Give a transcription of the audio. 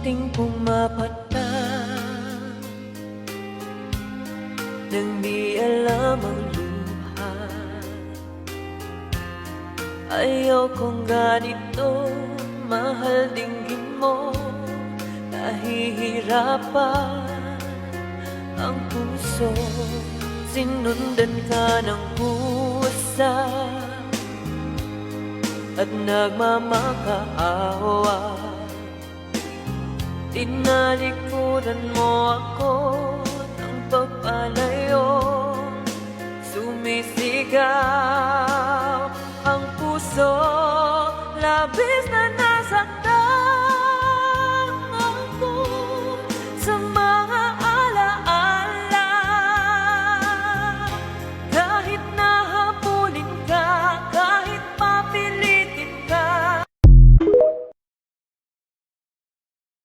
munting pumapata nang di alam ang luha. Ayaw kong ganito, mahal dinggin mo. Nahihirapan ang puso, sinundan ka ng pusa at nagmamakaawa. Tinalikuran mo ako ng pagpalayo, sumisigaw ang puso, labis na